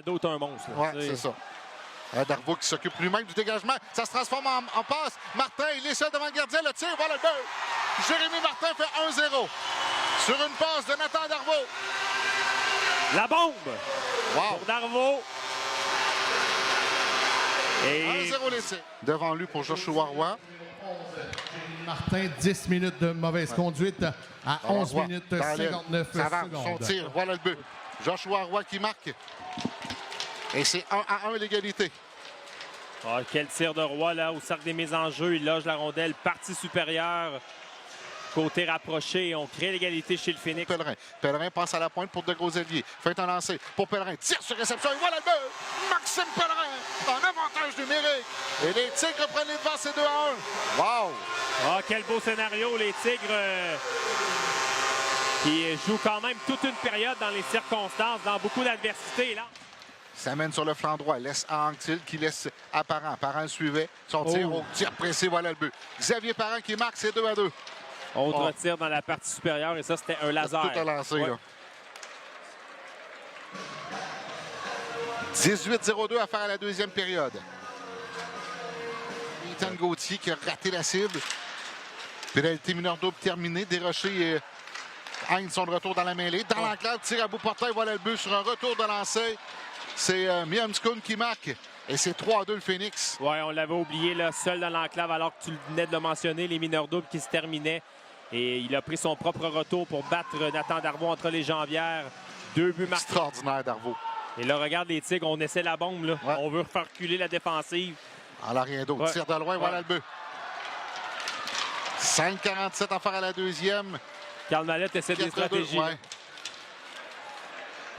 D'autres un monstre. Oui, c'est ça. Darvaux qui s'occupe lui-même du dégagement. Ça se transforme en passe. Martin, il est seul devant le gardien. Le tir, voilà le but. Jérémy Martin fait 1-0 sur une passe de Nathan Darvaux. La bombe Wow. pour Darvaux. Et 1-0 l'essai. Devant lui pour Joshua Roy. Martin, 10 minutes de mauvaise conduite à 11 minutes 59 secondes. Son secondes. tir, voilà le but. Joshua Roy qui marque. Et c'est 1-1 l'égalité. oh, quel tir de Roy là au cercle des mises en jeu. Il loge la rondelle, partie supérieure. Côté rapproché, on crée l'égalité chez le Phoenix. Pellerin passe à la pointe pour De Grosellier. Fait un lancer pour Pellerin. Tire sur réception et voilà le but. Maxime Pellerin en avantage numérique. Et les Tigres prennent les devants, c'est 2-1. Wow! Ah, quel beau scénario, les Tigres qui jouent quand même toute une période dans les circonstances, dans beaucoup d'adversité là. Ça mène sur le flanc droit. Laisse à Anctil qui laisse à Parent. Parent le suivait. Son tir au tir pressé, voilà le but. Xavier Parent qui marque, c'est 2-2. Autre tir dans la partie supérieure et ça, c'était un laser. Tout à lancer, là. 18-02 à faire à la deuxième période. Ethan Gauthier qui a raté la cible. Pénalité mineure double terminée. Desrochers et Heinz sont de retour dans la mêlée. Dans l'enclave, tir à bout portail. Voilà le but sur un retour de lancer. C'est Miamskoun qui marque. Et c'est 3-2 le Phoenix. Oui, on l'avait oublié, là, seul dans l'enclave, alors que tu venais de le mentionner, les mineurs doubles qui se terminaient. Et il a pris son propre retour pour battre Nathan Darvaux entre les jambières. 2 buts marqués. Extraordinaire, Darvaux. Et là, regarde les Tigres, on essaie la bombe. Là. Ouais. On veut faire reculer la défensive. Alors, rien d'autre. Ouais. Tire de loin, voilà le but. 5-47 à faire à la deuxième. Karl Mallette essaie des stratégies. Ouais.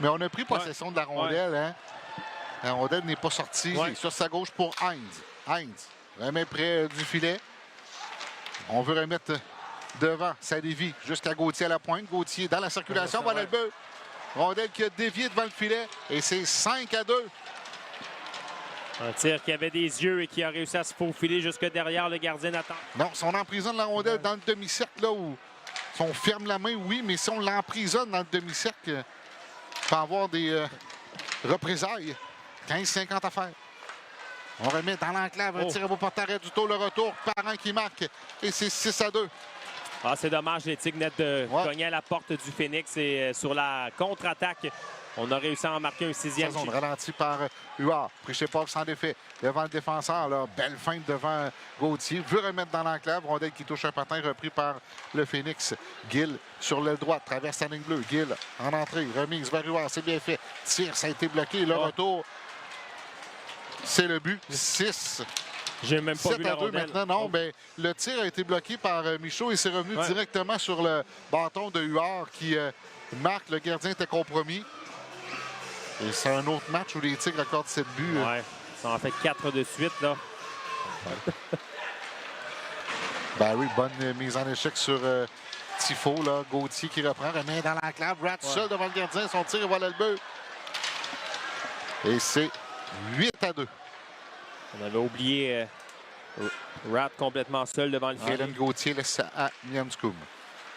Mais on a pris possession de la rondelle. Hein? La rondelle n'est pas sortie. Sur sa gauche pour Heinz. Heinz remet près du filet. On veut remettre devant Saint-Lévis jusqu'à Gauthier à la pointe. Gauthier dans la circulation. Voilà le but. Rondelle qui a dévié devant le filet. Et c'est 5-2. Un tir qui avait des yeux et qui a réussi à se faufiler jusque derrière le gardien Nathan. Non, si on emprisonne la rondelle dans le demi-cercle, là où si on ferme la main, oui, mais si on l'emprisonne dans le demi-cercle, il peut y avoir des représailles. 15-50 à faire. On remet dans l'enclave un tir à bout portail du taux, le retour. Parent qui marque. Et c'est 6-2. Ah, c'est dommage, les Tigres net de cogner à la porte du Phoenix et sur la contre-attaque, on a réussi à en marquer un 6e. Ralenti par Huard. Prichepov sans défait. Devant le défenseur, là, belle feinte devant Gauthier. Veut remettre dans l'enclave. Rondelle qui touche un patin repris par le Phoenix. Gill sur l'aile droite. Traverse la ligne bleue. Gill en entrée. Remise vers Huard. C'est bien fait. Tir, ça a été bloqué. Le retour, c'est le but. 6. J'ai même pas vu la rondelle. Maintenant, non, ben, le tir a été bloqué par Michaud et c'est revenu directement sur le bâton de Huard qui marque. Le gardien était compromis. Et c'est un autre match où les Tigres accordent 7 buts. Ouais, ça en fait 4 de suite, là. Ben oui, bonne mise en échec sur Tifo, là. Gauthier qui reprend, remet dans l'enclave. Rat seul devant le gardien, son tir et voilà le but. Et c'est 8-2. On avait oublié Rat complètement seul devant le filet. Hélène Gauthier laisse à Miamskoun.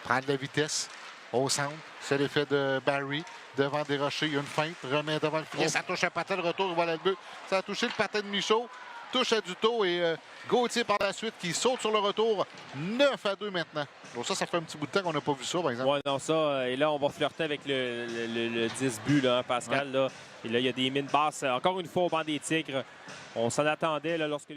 Prend de la vitesse au centre. C'est l'effet de Barry. Devant Desrochers, il y a une feinte. Remet devant le filet. Ça touche un patin de retour. Voilà le but. Ça a touché le patin de Michaud. Touche à Duto et Gauthier par la suite qui saute sur le retour. 9-2 maintenant. Donc ça fait un petit bout de temps qu'on n'a pas vu ça, par exemple. Oui, non, ça. Et là, on va flirter avec le 10 buts, là, hein, Pascal. Là. Et là, il y a des mines basses. Encore une fois, au banc des Tigres. On s'en attendait là, lorsque les